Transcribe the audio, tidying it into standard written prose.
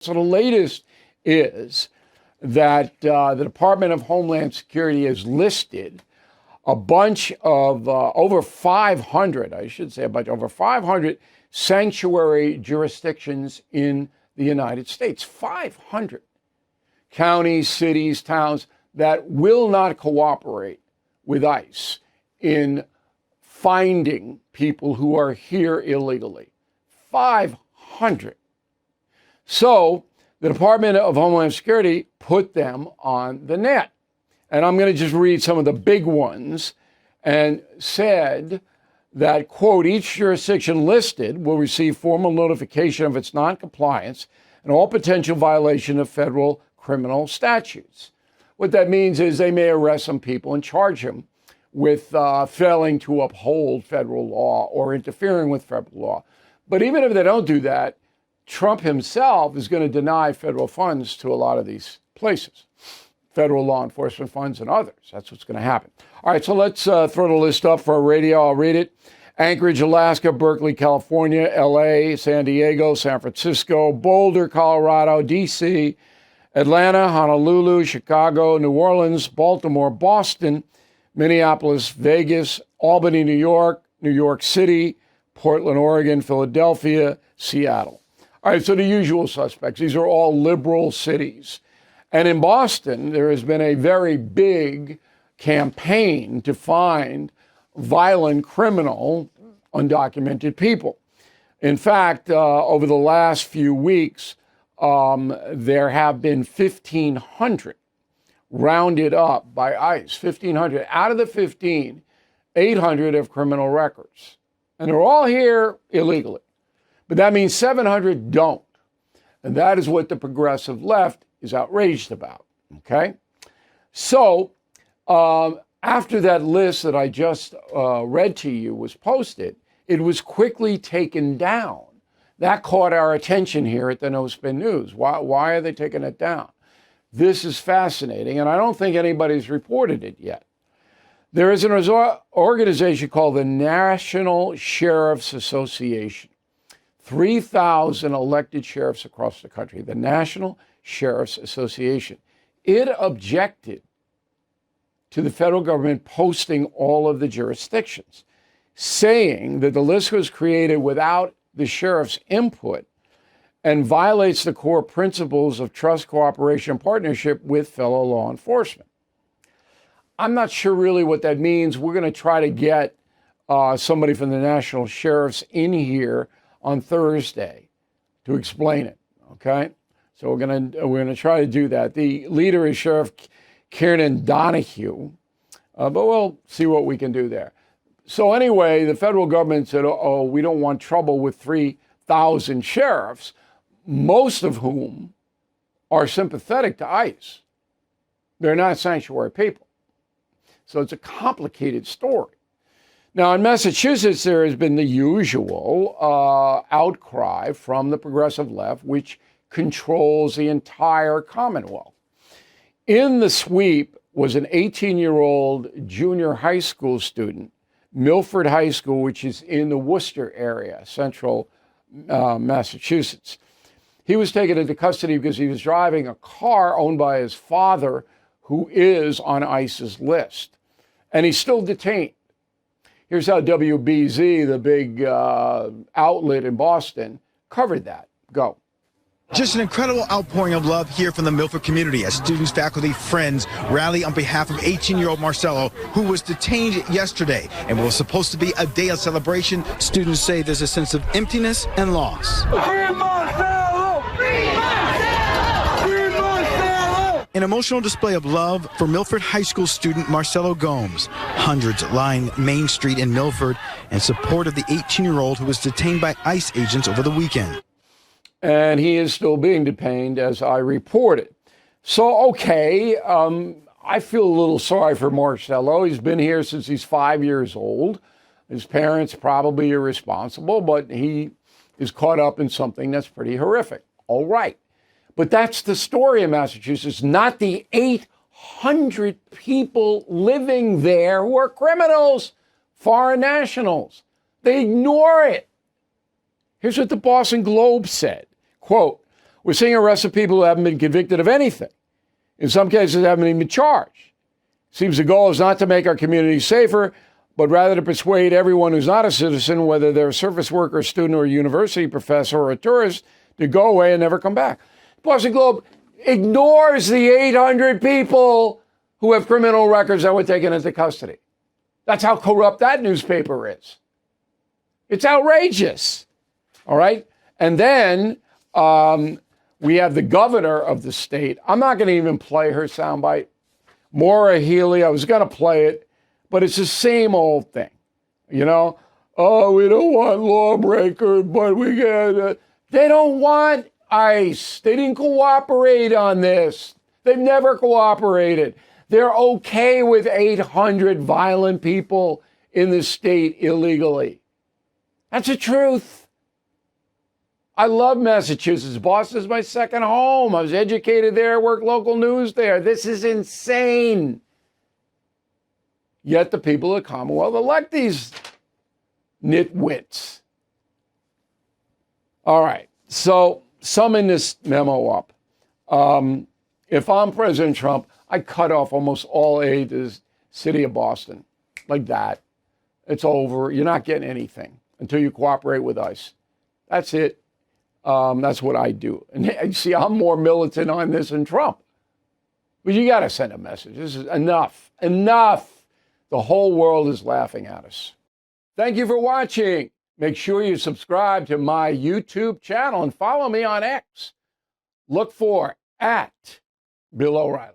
So the latest is that the Department of Homeland Security has listed a bunch of over 500, over 500 sanctuary jurisdictions in the United States. 500 counties, cities, towns that will not cooperate with ICE in finding people who are here illegally. 500. So the Department of Homeland Security put them on the net. And I'm going to just read some of the big ones, and said that, quote, each jurisdiction listed will receive formal notification of its noncompliance and all potential violation of federal criminal statutes. What that means is they may arrest some people and charge them with failing to uphold federal law or interfering with federal law. But even if they don't do that, Trump himself is going to deny federal funds to a lot of these places, federal law enforcement funds and others. That's what's going to happen. All right, so let's throw the list up for radio. I'll read it. Anchorage, Alaska, Berkeley, California, LA, San Diego, San Francisco, Boulder, Colorado, DC, Atlanta, Honolulu, Chicago, New Orleans, Baltimore, Boston, Minneapolis, Vegas, Albany, New York City, Portland, Oregon, Philadelphia, Seattle. All right, so the usual suspects. These are all liberal cities. And in Boston, there has been a very big campaign to find violent, criminal, undocumented people. In fact, over the last few weeks, there have been 1,500 rounded up by ICE. 1,500. Out of the 15, 800 have criminal records. And they're all here illegally. But that means 700 don't. And that is what the progressive left is outraged about, okay? So after that list that I just read to you was posted, it was quickly taken down. That caught our attention here at the No Spin News. Why are they taking it down? This is fascinating, and I don't think anybody's reported it yet. There is an organization called the National Sheriff's Association. 3,000 elected sheriffs across the country, the National Sheriff's Association. It objected to the federal government posting all of the jurisdictions, saying that the list was created without the sheriff's input and violates the core principles of trust, cooperation, and partnership with fellow law enforcement. I'm not sure really what that means. We're going to try to get somebody from the National Sheriffs in here on Thursday to explain it, okay? So we're gonna try to do that. The leader is Sheriff Kieran Donahue, but we'll see what we can do there. So anyway, the federal government said, oh, we don't want trouble with 3,000 sheriffs, most of whom are sympathetic to ICE. They're not sanctuary people. So it's a complicated story. Now, in Massachusetts, there has been the usual outcry from the progressive left, which controls the entire Commonwealth. In the sweep was an 18-year-old junior high school student, Milford High School, which is in the Worcester area, central Massachusetts. He was taken into custody because he was driving a car owned by his father, who is on ICE's list. And he's still detained. Here's how WBZ, the big outlet in Boston, covered that. Go. Just an incredible outpouring of love here from the Milford community as students, faculty, friends rally on behalf of 18-year-old Marcelo, who was detained yesterday and was supposed to be a day of celebration. Students say there's a sense of emptiness and loss. Free Marcelo! Free Marcelo! Free Marcelo! An emotional display of love for Milford High School student Marcelo Gomes. Hundreds line Main Street in Milford in support of the 18-year-old who was detained by ICE agents over the weekend. And he is still being detained, as I reported. So, okay, I feel a little sorry for Marcelo. He's been here since he's 5 years old. His parents probably irresponsible, but he is caught up in something that's pretty horrific. All right. But that's the story in Massachusetts, not the 800 people living there who are criminals, foreign nationals. They ignore it. Here's what the Boston Globe said. Quote, We're seeing arrests of people who haven't been convicted of anything. In some cases, haven't even been charged. Seems the goal is not to make our communities safer, but rather to persuade everyone who's not a citizen, whether they're a service worker, student, or a university professor, or a tourist, to go away and never come back. Boston Globe ignores the 800 people who have criminal records that were taken into custody. That's how corrupt that newspaper is. It's outrageous. All right? And then we have the governor of the state. I'm not going to even play her soundbite. Maura Healey, I was going to play it, but it's the same old thing. You know? Oh, we don't want lawbreakers, but we got They don't want ICE. They didn't cooperate on this. They've never cooperated. They're okay with 800 violent people in the state illegally. That's the truth. I love Massachusetts. Boston is my second home. I was educated there, worked local news there. This is insane. Yet the people of the Commonwealth elect these nitwits. All right, so summing this memo up. If I'm President Trump, I cut off almost all aid to the city of Boston. Like that. It's over. You're not getting anything until you cooperate with ICE. That's it. That's what I do. And you see, I'm more militant on this than Trump. But you got to send a message. This is enough. Enough. The whole world is laughing at us. Thank you for watching. Make sure you subscribe to my YouTube channel and follow me on X. Look for @Bill O'Reilly.